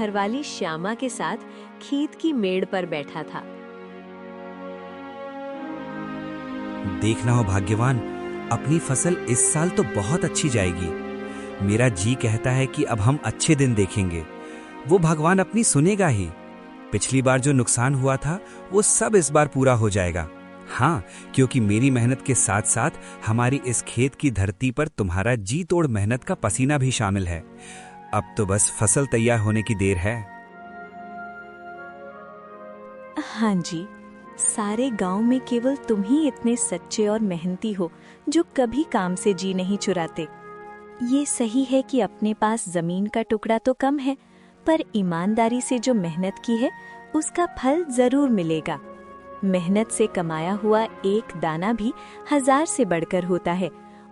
घरवाली श्यामा के साथ खेत की मेड़ पर बैठा था। देखना हो भाग्यवान, अपनी फसल इस साल तो बहुत अच्छी जाएगी। मेरा जी कहता है कि अब हम अच्छे दिन देखेंगे। वो भगवान अपनी सुनेगा ही। पिछली बार जो नुकसान हुआ था वो सब इस बार पूरा हो जाएगा। हाँ, क्योंकि मेरी मेहनत के साथ साथ हमारी इस खेत की धरती पर तुम्हारा जी तोड़ मेहनत का पसीना भी शामिल है। अब तो बस फसल तैयार होने की देर है। हाँ जी, सारे गांव में केवल तुम ही इतने सच्चे और मेहनती हो जो कभी काम से जी नहीं चुराते। ये सही है कि अपने पास जमीन का टुकड़ा तो कम है, पर ईमानदारी से जो मेहनत की है उसका फल जरूर मिलेगा। मेहनत से कमाया हुआ एक दाना भी 1000 से बढ़कर होता है,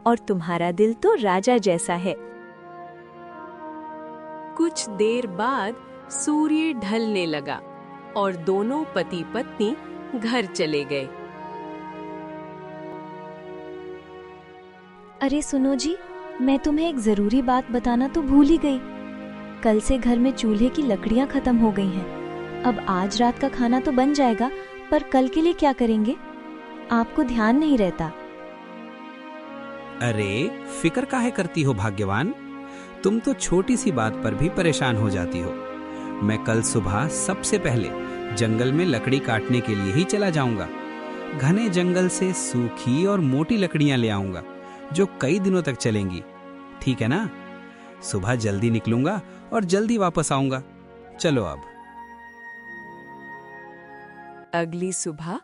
और तुम्हारा दिल तो राजा जैसा है। कुछ देर बाद सूर्य ढलने लगा और दोनों पति पत्नी घर चले गए। अरे सुनो जी, मैं तुम्हें एक जरूरी बात बताना तो भूल ही गई। कल से घर में चूल्हे की लकड़ियां खत्म हो गई हैं। अब आज रात का खाना तो बन जाएगा, पर कल के लिए क्या करेंगे? आपको ध्यान नहीं रहता। अरे फिक्र काहे करती हो भाग्यवान, तुम तो छोटी सी बात पर भी परेशान हो जाती हो। मैं कल सुबह सबसे पहले जंगल में लकड़ी काटने के लिए ही चला जाऊंगा। घने जंगल से सूखी और मोटी लकड़ियां ले आऊंगा जो कई दिनों तक चलेंगी। ठीक है ना? सुबह जल्दी निकलूंगा और जल्दी वापस आऊंगा। चलो अब। अगली सुबह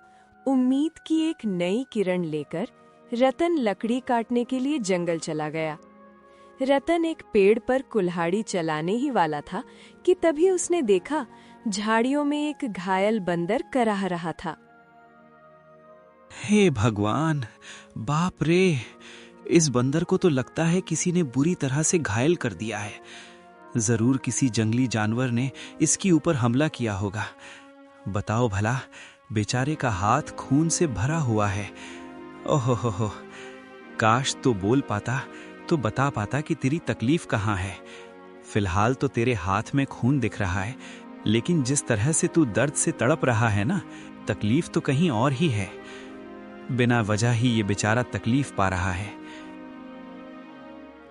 उम्मीद की एक नई किरण लेकर रतन लकड़ी काटने के लिए जंगल चला गया। रतन एक पेड़ पर कुल्हाड़ी चलाने ही वाला था कि तभी उसने देखा झाड़ियों में एक घायल बंदर कराह रहा था। हे भगवान, बाप रे, इस बंदर को तो लगता है किसी ने बुरी तरह से घायल कर दिया है। जरूर किसी जंगली जानवर ने इसके ऊपर हमला किया होगा। बताओ भला, बेचारे का हाथ खून से भरा हुआ है। ओहो हो, काश तो बोल पाता तो बता पाता कि तेरी तकलीफ कहाँ है। फिलहाल तो तेरे हाथ में खून दिख रहा है, लेकिन जिस तरह से तू दर्द से तड़प रहा है ना, तकलीफ तो कहीं और ही है। बिना वजह ही ये बेचारा तकलीफ पा रहा है।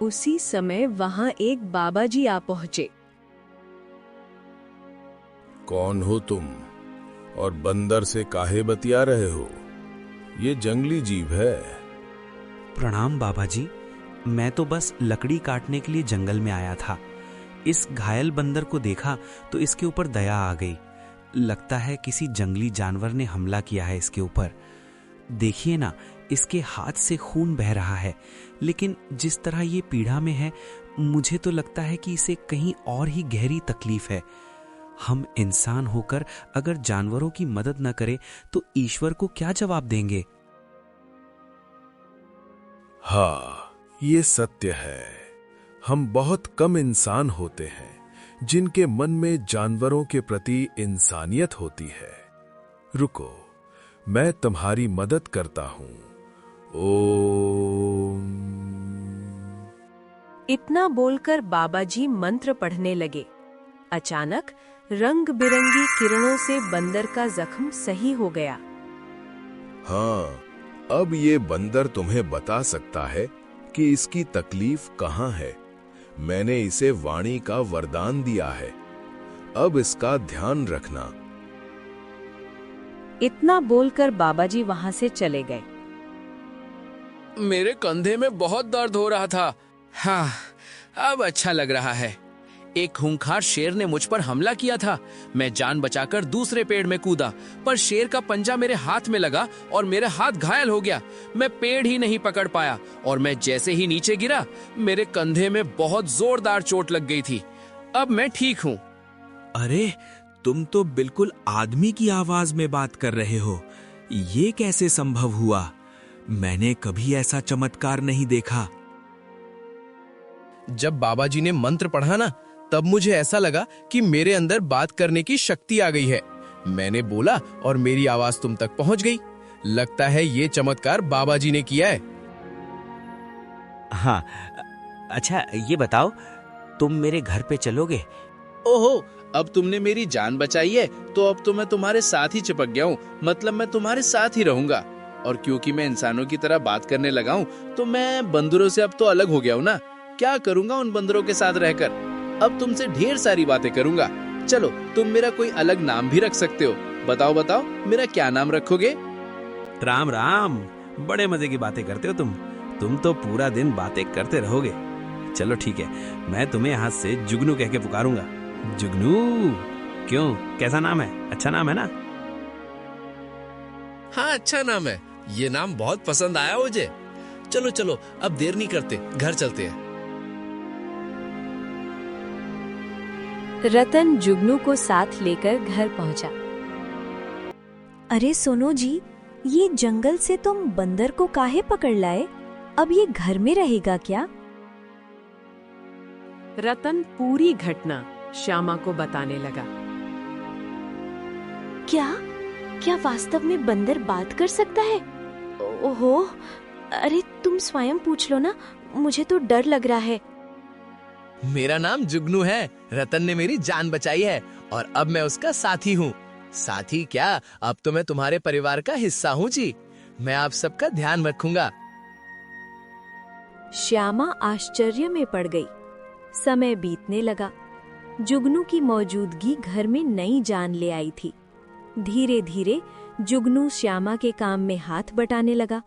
उसी समय वहां एक बाबा जी आ पहुंचे। कौन हो तुम और बंदर से काहे बतिया रहे हो? ये जंगली जीव है। प्रणाम बाबा जी, मैं तो बस लकड़ी काटने के लिए जंगल में आया था। इस घायल बंदर को देखा तो इसके ऊपर दया आ गई। लगता है किसी जंगली जानवर ने हमला किया है इसके ऊपर। देखिए ना, इसके हाथ से खून बह रहा है, लेकिन जिस तरह ये पीड़ा में है, मुझे तो लगता है कि इसे कहीं और ही गहरी तकलीफ है। हम इंसान होकर अगर जानवरों की मदद न करें तो ईश्वर को क्या जवाब देंगे? हाँ, ये सत्य है। हम बहुत कम इंसान होते हैं जिनके मन में जानवरों के प्रति इंसानियत होती है। रुको, मैं तुम्हारी मदद करता हूं। ओम। इतना बोलकर बाबा जी मंत्र पढ़ने लगे। अचानक रंग बिरंगी किरणों से बंदर का जख्म सही हो गया। हाँ, अब ये बंदर तुम्हें बता सकता है कि इसकी तकलीफ कहाँ है। मैंने इसे वाणी का वरदान दिया है। अब इसका ध्यान रखना। इतना बोलकर बाबा जी वहां से चले गए। मेरे कंधे में बहुत दर्द हो रहा था। हाँ, अब अच्छा लग रहा है। एक खूंखार शेर ने मुझ पर हमला किया था। मैं जान बचाकर दूसरे पेड़ में कूदा, पर शेर का पंजा मेरे हाथ में लगा और मेरा हाथ घायल हो गया। मैं पेड़ ही नहीं पकड़ पाया और मैं जैसे ही नीचे गिरा, मेरे कंधे में बहुत जोरदार चोट लग गई थी। अब मैं ठीक हूँ। अरे, तुम तो बिल्कुल आदमी की आवाज में बात कर रहे हो। ये कैसे संभव हुआ? मैंने कभी ऐसा चमत्कार नहीं देखा। जब बाबा जी ने मंत्र पढ़ा ना, तब मुझे ऐसा लगा कि मेरे अंदर बात करने की शक्ति आ गई है। मैंने बोला और मेरी आवाज तुम तक पहुंच गई। लगता है ये चमत्कार बाबा जी ने किया है। हाँ, अच्छा ये बताओ, तुम मेरे घर पे चलोगे ओहो, अब तुमने मेरी जान बचाई है तो अब तो मैं तुम्हारे साथ ही चिपक गया हूँ। मतलब मैं तुम्हारे साथ ही रहूंगा। और क्योंकि मैं इंसानों की तरह बात करने लगा हूँ तो मैं बंदरों से अब तो अलग हो गया हूँ ना। क्या करूंगा उन बंदरों के साथ रहकर? अब तुमसे ढेर सारी बातें करूंगा। चलो, तुम मेरा कोई अलग नाम भी रख सकते हो। बताओ बताओ, मेरा क्या नाम रखोगे? राम राम, बड़े मजे की बातें करते हो तुम तो पूरा दिन बातें करते रहोगे। चलो ठीक है, मैं तुम्हें यहाँ से जुगनू कह के पुकारूंगा। जुगनू। क्यों, कैसा नाम है? अच्छा नाम है ना? हाँ, अच्छा नाम है। ये नाम बहुत पसंद आया मुझे। चलो चलो, अब देर नहीं करते, घर चलते हैं। रतन जुगनू को साथ लेकर घर पहुंचा। अरे सोनो जी, ये जंगल से तुम बंदर को काहे पकड़ लाए? अब ये घर में रहेगा क्या? रतन पूरी घटना श्यामा को बताने लगा। क्या वास्तव में बंदर बात कर सकता है? ओहो, अरे तुम स्वयं पूछ लो ना, मुझे तो डर लग रहा है। मेरा नाम जुगनू है। रतन ने मेरी जान बचाई है और अब मैं उसका साथी हूँ। साथी क्या, अब तो मैं तुम्हारे परिवार का हिस्सा हूँ जी। मैं आप सबका ध्यान रखूंगा। श्यामा आश्चर्य में पड़ गई। समय बीतने लगा। जुगनू की मौजूदगी घर में नई जान ले आई थी। धीरे धीरे जुगनू श्यामा के काम में हाथ बटाने लगा।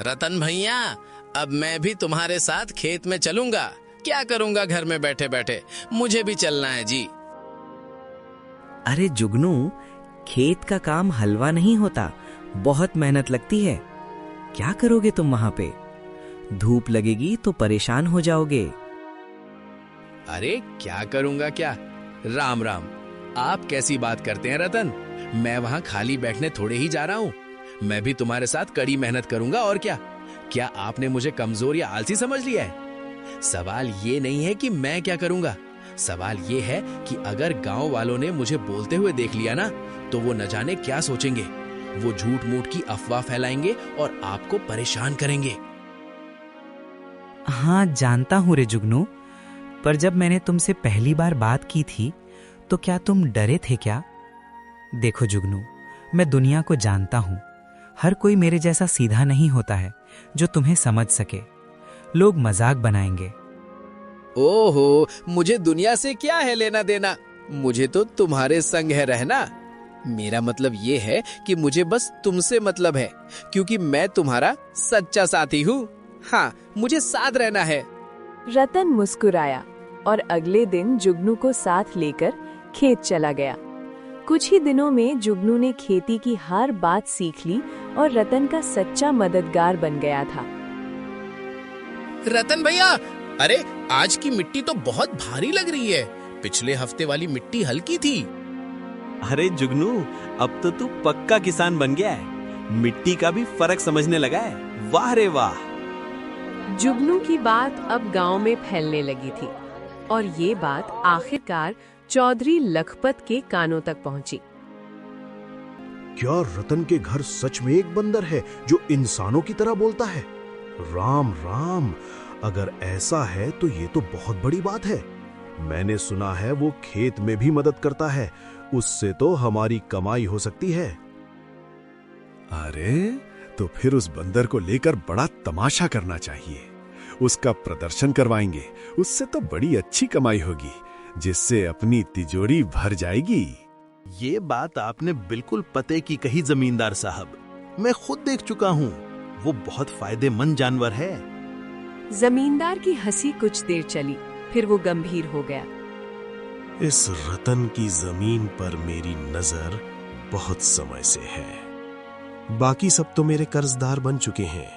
रतन भैया, अब मैं भी तुम्हारे साथ खेत में चलूंगा। क्या करूंगा घर में बैठे बैठे? मुझे भी चलना है जी। अरे जुगनू, खेत का काम हलवा नहीं होता, बहुत मेहनत लगती है। क्या करोगे तुम वहां पे? धूप लगेगी तो परेशान हो जाओगे। अरे क्या करूंगा क्या? राम राम, आप कैसी बात करते हैं रतन? मैं वहां खाली बैठने थोड़े ही जा रहा हूँ। मैं भी तुम्हारे साथ कड़ी मेहनत करूंगा और क्या आपने मुझे कमजोर या आलसी समझ लिया है? सवाल ये नहीं है कि मैं क्या करूंगा। सवाल ये है कि अगर गांव वालों ने मुझे बोलते हुए देख लिया ना, तो वो न जाने क्या सोचेंगे। वो झूठ मूठ की अफवाह फैलाएंगे और आपको परेशान करेंगे। हाँ जानता हूँ रे जुगनू, पर जब मैंने तुमसे पहली बार बात की थी तो क्या तुम डरे थे क्या? देखो जुगनू, मैं दुनिया को जानता हूँ। हर कोई मेरे जैसा सीधा नहीं होता है जो तुम्हें समझ सके। लोग मजाक बनाएंगे। ओहो, मुझे दुनिया से क्या है लेना देना? मुझे तो तुम्हारे संग है रहना। मेरा मतलब ये है कि मुझे बस तुमसे मतलब है, क्योंकि मैं तुम्हारा सच्चा साथी हूँ। हाँ, मुझे साथ रहना है। रतन मुस्कुराया और अगले दिन जुगनू को साथ लेकर खेत चला गया। कुछ ही दिनों में जुगनू ने खेती की हर बात सीख ली और रतन का सच्चा मददगार बन गया था। रतन भैया, अरे आज की मिट्टी तो बहुत भारी लग रही है। पिछले हफ्ते वाली मिट्टी हल्की थी। अरे जुगनू, अब तो तू पक्का किसान बन गया है। मिट्टी का भी फर्क समझने लगा है। वाह रे वाह। जुगनू की बात अब गांव में फैलने लगी थी और ये बात आखिरकार चौधरी लखपत के कानों तक पहुंची। क्या रतन के घर सच में एक बंदर है जो इंसानों की तरह बोलता है? राम राम, अगर ऐसा है तो ये तो बहुत बड़ी बात है। मैंने सुना है वो खेत में भी मदद करता है, उससे तो हमारी कमाई हो सकती है। अरे तो फिर उस बंदर को लेकर बड़ा तमाशा करना चाहिए। उसका प्रदर्शन करवाएंगे, उससे तो बड़ी अच्छी कमाई होगी, जिससे अपनी तिजोरी भर जाएगी। ये बात आपने बिल्कुल पते की कही जमींदार साहब। मैं खुद देख चुका हूँ, वो बहुत फायदेमंद जानवर है। जमींदार की हंसी कुछ देर चली, फिर वो गंभीर हो गया। इस रतन की जमीन पर मेरी नजर बहुत समय से है। बाकी सब तो मेरे कर्जदार बन चुके हैं,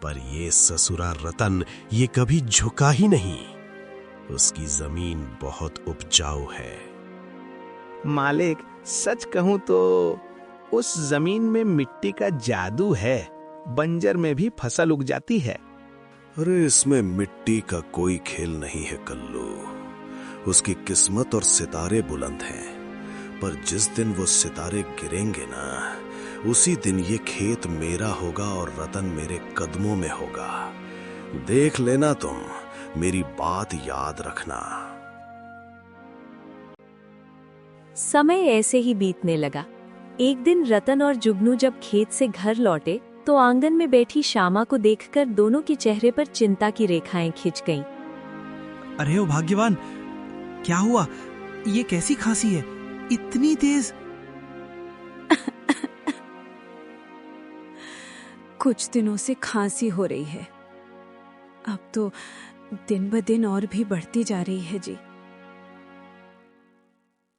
पर ये ससुरा रतन ये कभी झुका ही नहीं। उसकी जमीन बहुत उपजाऊ है। मालिक, सच कहूँ तो उस जमीन में मिट्टी का जादू है। बंजर में भी फसल उग जाती है। अरे इसमें मिट्टी का कोई खेल नहीं है कल्लू। उसकी किस्मत और सितारे बुलंद हैं, पर जिस दिन वो सितारे गिरेंगे ना, उसी दिन ये खेत मेरा होगा और रतन मेरे कदमों में होगा। देख लेना तुम, मेरी बात याद रखना। समय ऐसे ही बीतने लगा। एक दिन रतन और जुगनू जब खेत से घर लौटे तो आंगन में बैठी श्यामा को देखकर दोनों के चेहरे पर चिंता की रेखाएं खिंच गईं। अरे ओ भाग्यवान, क्या हुआ? ये कैसी खांसी है, इतनी तेज? कुछ दिनों से खांसी हो रही है, अब तो दिन ब दिन और भी बढ़ती जा रही है जी।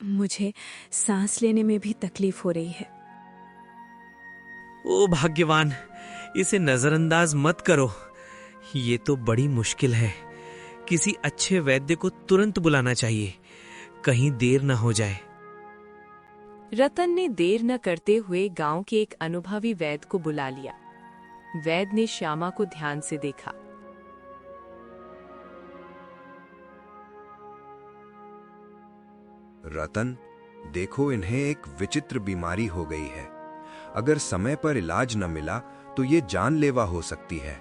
मुझे सांस लेने में भी तकलीफ हो रही है। ओ भाग्यवान, इसे नजरअंदाज मत करो, ये तो बड़ी मुश्किल है। किसी अच्छे वैद्य को तुरंत बुलाना चाहिए, कहीं देर न हो जाए। रतन ने देर न करते हुए गांव के एक अनुभवी वैद्य को बुला लिया। वैद्य ने श्यामा को ध्यान से देखा। रतन, देखो इन्हें एक विचित्र बीमारी हो गई है। अगर समय पर इलाज न मिला तो ये जानलेवा हो सकती है।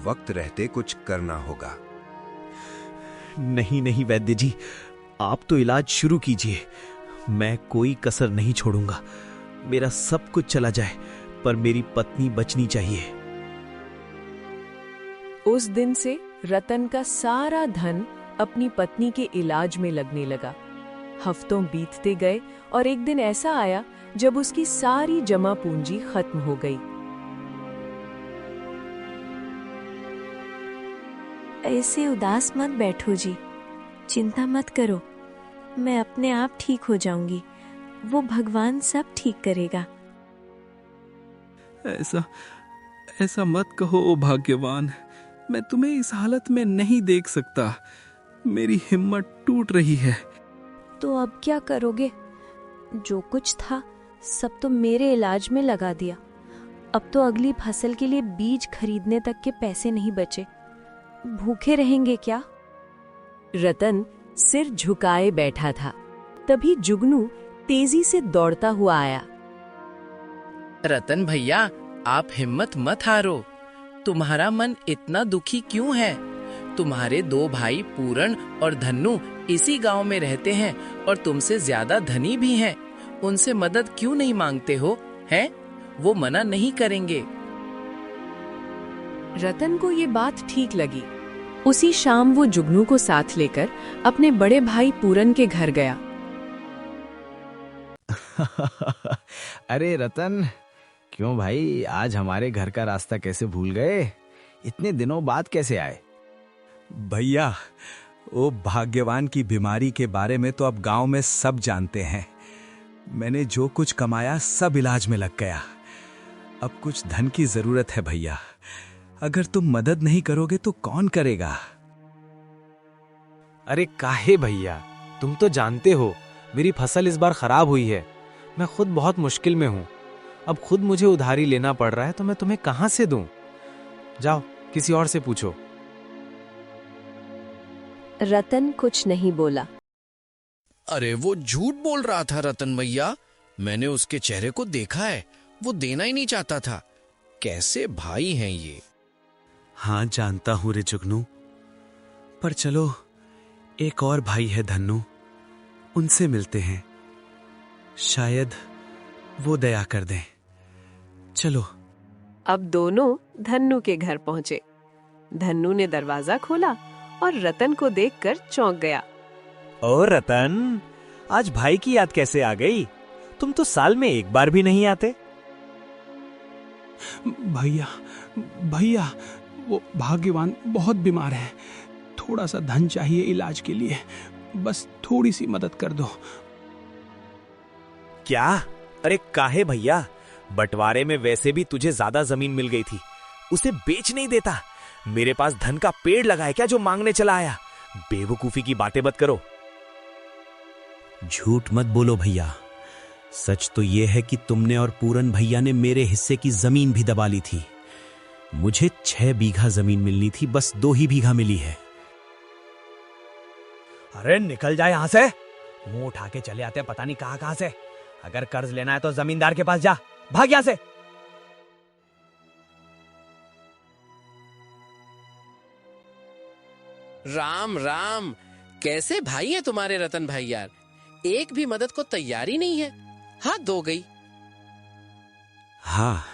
वक्त रहते कुछ करना होगा। नहीं नहीं वैद्य जी, आप तो इलाज शुरू कीजिए, मैं कोई कसर नहीं छोड़ूंगा। मेरा सब कुछ चला जाए पर मेरी पत्नी बचनी चाहिए। उस दिन से रतन का सारा धन अपनी पत्नी के इलाज में लगने लगा। हफ्तों बीतते गए और एक दिन ऐसा आया जब उसकी सारी जमा पूंजी खत्म हो गई। ऐसे उदास मत बैठो जी, चिंता मत करो, मैं अपने आप ठीक हो जाऊंगी। वो भगवान सब ठीक करेगा। ऐसा मत कहो ओ भाग्यवान, मैं तुम्हें इस हालत में नहीं देख सकता। मेरी हिम्मत टूट रही है। तो अब क्या करोगे? जो कुछ था सब तो मेरे इलाज में लगा दिया। अब तो अगली फसल के लिए बीज खरीदने तक के पैसे नहीं बचे। भूखे रहेंगे क्या? रतन सिर झुकाए बैठा था। तभी जुगनू तेजी से दौड़ता हुआ आया। रतन भैया, आप हिम्मत मत हारो। तुम्हारा मन इतना दुखी क्यों है? तुम्हारे दो भाई पूरन और धन्नू इसी गांव में रहते हैं और तुमसे ज्यादा धनी भी हैं। उनसे मदद क्यों नहीं मांगते हो? हैं? वो मना नहीं करेंगे। रतन को ये बात ठीक लगी। उसी शाम वो जुगनू को साथ लेकर अपने बड़े भाई पूरन के घर गया। अरे रतन, क्यों भाई, आज हमारे घर का रास्ता कैसे भूल गए? इतने दिनों बाद कैसे आए? भैया, वो भाग्यवान की बीमारी के बारे में तो अब गांव में सब जानते हैं। मैंने जो कुछ कमाया सब इलाज में लग गया। अब कुछ धन की जरूरत है भैया। अगर तुम मदद नहीं करोगे तो कौन करेगा? अरे काहे भैया, तुम तो जानते हो मेरी फसल इस बार खराब हुई है। मैं खुद बहुत मुश्किल में हूं। अब खुद मुझे उधारी लेना पड़ रहा है तो मैं तुम्हें कहां से दूं? जाओ किसी और से पूछो। रतन कुछ नहीं बोला। अरे वो झूठ बोल रहा था रतन भैया, मैंने उसके चेहरे को देखा है। वो देना ही नहीं चाहता था। कैसे भाई हैं ये? हाँ जानता हूं रे जुगनू, पर चलो एक और भाई है धन्नू, उनसे मिलते हैं, शायद वो दया कर दें। चलो। अब दोनों धन्नू के घर पहुंचे। धन्नू ने दरवाजा खोला और रतन को देखकर चौंक गया। ओ रतन, आज भाई की याद कैसे आ गई? तुम तो साल में एक बार भी नहीं आते। भैया, वो भाग्यवान बहुत बीमार है। थोड़ा सा धन चाहिए इलाज के लिए, बस थोड़ी सी मदद कर दो। क्या? अरे काहे भैया, बंटवारे में वैसे भी तुझे ज्यादा जमीन मिल गई थी, उसे बेच नहीं देता? मेरे पास धन का पेड़ लगा है क्या जो मांगने चला आया? बेवकूफी की बातें मत करो। झूठ मत बोलो भैया, सच तो यह है कि तुमने और पूरन भैया ने मेरे हिस्से की जमीन भी दबा ली थी। मुझे 6 बीघा जमीन मिलनी थी, बस 2 ही बीघा मिली है। अरे निकल जाए यहां से, मुंह उठा के चले आते हैं पता नहीं कहां से। अगर कर्ज लेना है तो जमींदार के पास जा, भाग यहां से। राम राम, कैसे भाई हैं तुम्हारे रतन भाई यार, एक भी मदद को तैयारी नहीं है, हाथ धो गई। हाँ,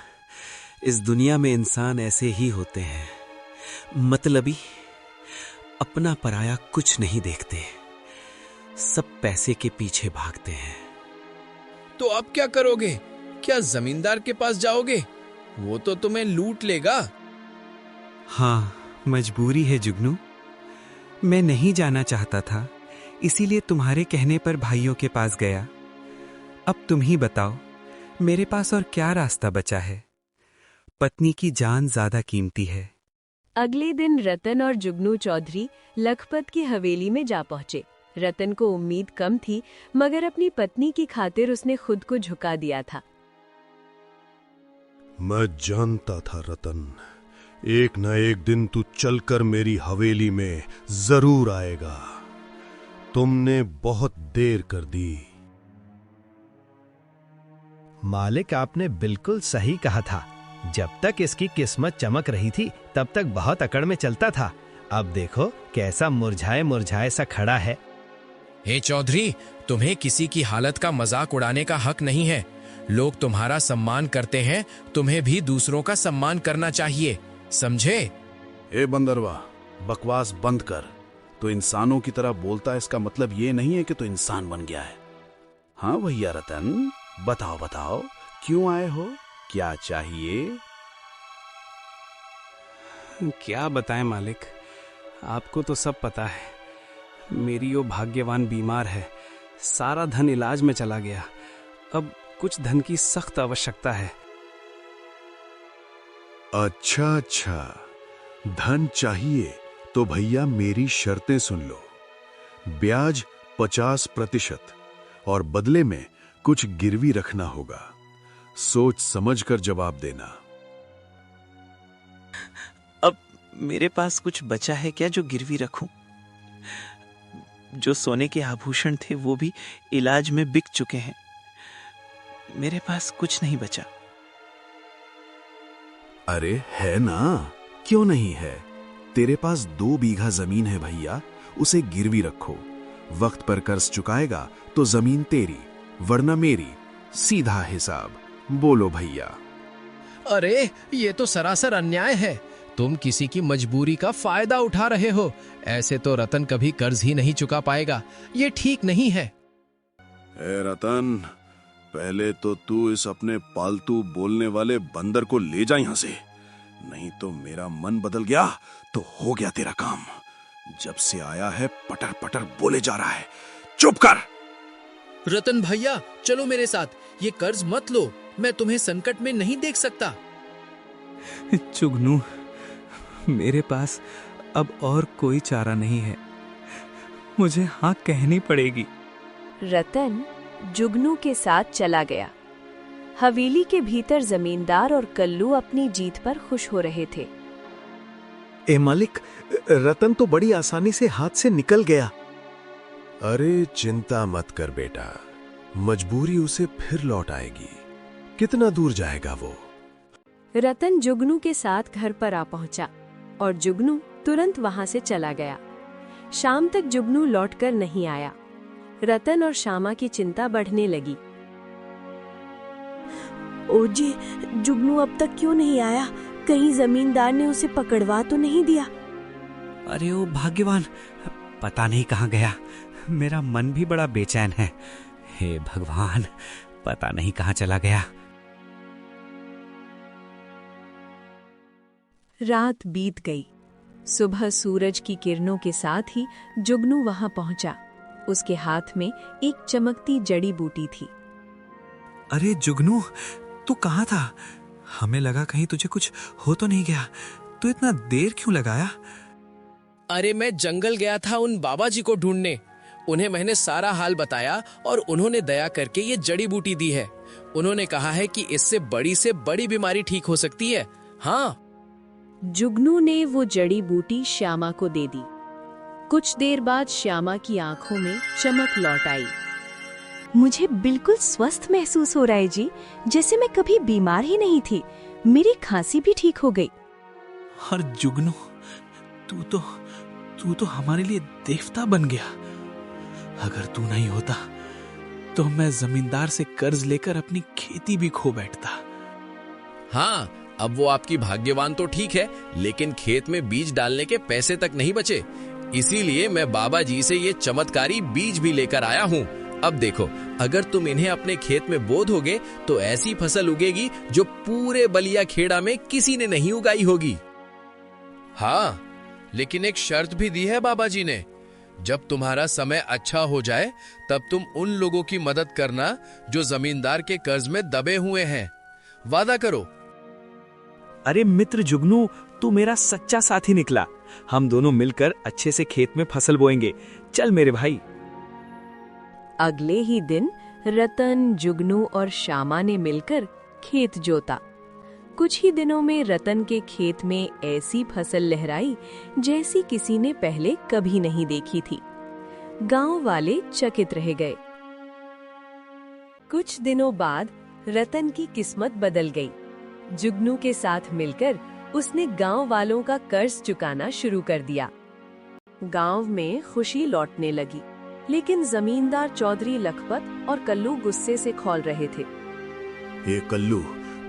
इस दुनिया में इंसान ऐसे ही होते हैं, मतलबी, अपना पराया कुछ नहीं देखते, सब पैसे के पीछे भागते हैं। तो अब क्या करोगे? क्या जमींदार के पास जाओगे? वो तो तुम्हें लूट लेगा। हाँ, मजबूरी है जुगनू, मैं नहीं जाना चाहता था, इसीलिए तुम्हारे कहने पर भाइयों के पास गया। अब तुम ही बताओ, मेरे पास और क्या रास्ता बचा है? पत्नी की जान ज्यादा कीमती है। अगले दिन रतन और जुगनू चौधरी लखपत की हवेली में जा पहुंचे। रतन को उम्मीद कम थी, मगर अपनी पत्नी की खातिर उसने खुद को झुका दिया था। मैं जानता था रतन, एक न एक दिन तू चलकर मेरी हवेली में जरूर आएगा। तुमने बहुत देर कर दी। मालिक, आपने बिल्कुल सही कहा था। जब तक इसकी किस्मत चमक रही थी तब तक बहुत अकड़ में चलता था। अब देखो कैसा मुरझाए मुरझाए सा खड़ा है। हे चौधरी, तुम्हें किसी की हालत का मजाक उड़ाने का हक नहीं है। लोग तुम्हारा सम्मान करते हैं, तुम्हें भी दूसरों का सम्मान करना चाहिए, समझे? ए बंदरवा, बकवास बंद कर। तो इंसानों की तरह बोलता है, इसका मतलब ये नहीं है कि तो इंसान बन गया है। हाँ भैया रतन, बताओ बताओ, क्यों आए हो, क्या चाहिए? क्या बताएं मालिक, आपको तो सब पता है। मेरी वो भाग्यवान बीमार है, सारा धन इलाज में चला गया। अब कुछ धन की सख्त आवश्यकता है। अच्छा अच्छा, धन चाहिए तो भैया मेरी शर्तें सुन लो। ब्याज 50% और बदले में कुछ गिरवी रखना होगा। सोच समझकर जवाब देना। अब मेरे पास कुछ बचा है क्या जो गिरवी रखूं? जो सोने के आभूषण थे वो भी इलाज में बिक चुके हैं। मेरे पास कुछ नहीं बचा। अरे है ना, क्यों नहीं है? तेरे पास 2 बीघा जमीन है भैया, उसे गिरवी रखो। वक्त पर कर्ज चुकाएगा तो जमीन तेरी, वरना मेरी, सीधा हिसाब। बोलो भैया। अरे ये तो सरासर अन्याय है। तुम किसी की मजबूरी का फायदा उठा रहे हो। ऐसे तो रतन कभी कर्ज ही नहीं चुका पाएगा। ये ठीक नहीं है। ए रतन, पहले तो तू इस अपने पालतू बोलने वाले बंदर को ले जा यहां से, नहीं तो मेरा मन बदल गया तो हो गया तेरा काम। जब से आया है पटर पटर बोले जा रहा है। चुप कर। रतन भैया, चलो मेरे साथ, ये कर्ज मत लो, मैं तुम्हें संकट में नहीं देख सकता। जुगनू, मेरे पास अब और कोई चारा नहीं है, मुझे हाँ कहनी पड़ेगी। रतन जुगनू के साथ चला गया। हवेली के भीतर जमींदार और कल्लू अपनी जीत पर खुश हो रहे थे। ए मालिक, रतन तो बड़ी आसानी से हाथ से निकल गया। अरे चिंता मत कर बेटा, मजबूरी उसे फिर लौट आएगी। कितना दूर जाएगा वो? रतन जुगनू के साथ घर पर आ पहुंचा और जुगनू तुरंत वहां से चला गया। शाम तक जुगनू लौटकर नहीं आया। रतन और श्यामा की चिंता बढ़ने लगी। ओजी, जुगनू अब तक क्यों नहीं आया? कहीं जमींदार ने उसे पकड़वा तो नहीं दिया? अरे ओ भाग्यवान, पता नहीं कहाँ गया। मेरा मन भी बड़ा बेचैन है। हे भगवान, पता नहीं कहाँ चला गया। रात बीत गई। सुबह सूरज की किरणों के साथ ही जुगनू वहां पहुंचा। उसके हाथ में एक चमकती जड़ी बूटी थी। अरे जुगनू, तू कहाँ था? हमें लगा कहीं तुझे कुछ हो तो नहीं गया। तू इतना देर क्यों लगाया? अरे मैं जंगल गया था उन बाबा जी को ढूंढने। उन्हें मैंने सारा हाल बताया और उन्होंने दया करके ये जड़ी बूटी दी है। उन्होंने कहा है कि इससे बड़ी बीमारी ठीक हो सकती है। हाँ। जुगनू ने वो जड़ी बूटी श्यामा को दे दी। कुछ देर बाद श्यामा की आंखों में चमक लौट आई। मुझे बिल्कुल स्वस्थ महसूस हो रहा है जी, जैसे मैं कभी बीमार ही नहीं थी। मेरी खांसी भी ठीक हो गई। और जुगनू, तू तो हमारे लिए देवता बन गया। अगर तू नहीं होता तो मैं जमींदार से कर्ज लेकर अपनी खेती भी खो बैठता। हाँ, अब वो आपकी भाग्यवान तो ठीक है, लेकिन खेत में बीज डालने के पैसे तक नहीं बचे। इसीलिए मैं बाबा जी से ये चमत्कारी बीज भी लेकर आया हूँ। अब देखो, अगर तुम इन्हें अपने खेत में बो दोगे तो ऐसी फसल उगेगी जो पूरे बलिया खेड़ा में किसी ने नहीं उगाई होगी। हाँ, लेकिन एक शर्त भी दी है बाबा जी ने। जब तुम्हारा समय अच्छा हो जाए तब तुम उन लोगों की मदद करना जो जमींदार के कर्ज में दबे हुए हैं। वादा करो। अरे मित्र जुगनू, तू मेरा सच्चा साथी निकला। हम दोनों मिलकर अच्छे से खेत में फसल बोएंगे। चल मेरे भाई। अगले ही दिन रतन, जुगनू और श्यामा ने मिलकर खेत जोता। कुछ ही दिनों में रतन के खेत में ऐसी फसल लहराई जैसी किसी ने पहले कभी नहीं देखी थी। गांव वाले चकित रह गए। कुछ दिनों बाद रतन की किस्मत बदल गई। जुगनू के साथ मिलकर उसने गांव वालों का कर्ज चुकाना शुरू कर दिया। गांव में खुशी लौटने लगी, लेकिन जमींदार चौधरी लखपत और कल्लू गुस्से से खौल रहे थे। ए कल्लू,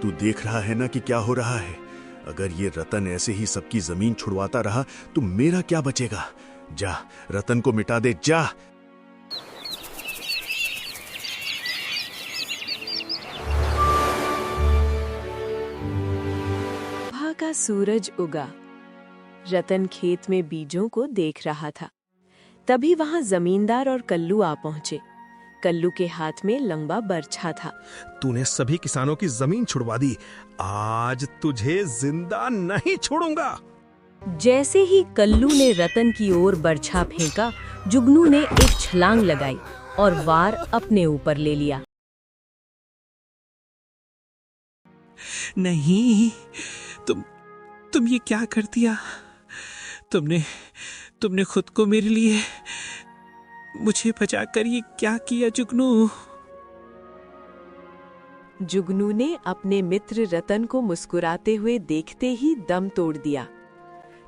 तू देख रहा है ना कि क्या हो रहा है? अगर ये रतन ऐसे ही सबकी जमीन छुड़वाता रहा तो मेरा क्या बचेगा? जा, रतन को मिटा दे, जा। सुबह का सूरज उगा। रतन खेत में बीजों को देख रहा था। तभी वहां जमींदार और कल्लू आ पहुंचे। कल्लू के हाथ में लंबा बरछा था। तूने सभी किसानों की जमीन छुड़वा दी। आज तुझे जिंदा नहीं छोड़ूंगा। जैसे ही कल्लू ने रतन की ओर बरछा फेंका, जुगनू ने एक छलांग लगाई और वार अपने ऊपर ले लिया। नहीं, तुम ये क्या कर दिया? तुमने खुद को मेरे लिए, मुझे बचाकर ये क्या किया जुगनू? जुगनू ने अपने मित्र रतन को मुस्कुराते हुए देखते ही दम तोड़ दिया।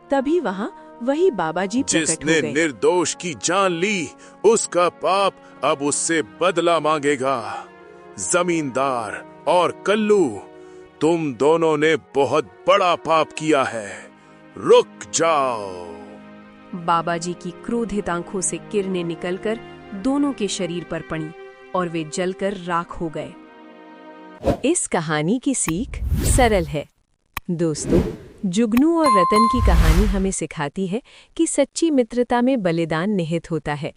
तभी वहां वही बाबाजी प्रकट हो जिसने गए। निर्दोष की जान ली, उसका पाप अब उससे बदला मांगेगा। जमींदार और कल्लू, तुम दोनों ने बहुत बड़ा पाप किया है। रुक जाओ। बाबाजी की क्रोधित आंखों से किरणें निकलकर दोनों के शरीर पर पड़ी और वे जलकर राख हो गए। इस कहानी की सीख सरल है। दोस्तों, जुगनू और रतन की कहानी हमें सिखाती है कि सच्ची मित्रता में बलिदान निहित होता है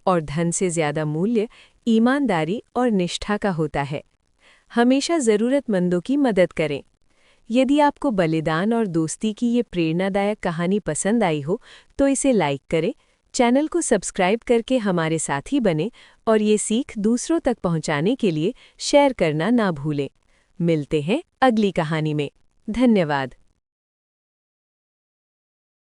और धन से ज्यादा मूल्य ईमानदारी और निष्ठा का होता है। हमेशा जरूरतमंदों की मदद करें। यदि आपको बलिदान और दोस्ती की ये प्रेरणादायक कहानी पसंद आई हो तो इसे लाइक करें, चैनल को सब्सक्राइब करके हमारे साथी बने और ये सीख दूसरों तक पहुंचाने के लिए शेयर करना ना भूलें। मिलते हैं अगली कहानी में। धन्यवाद।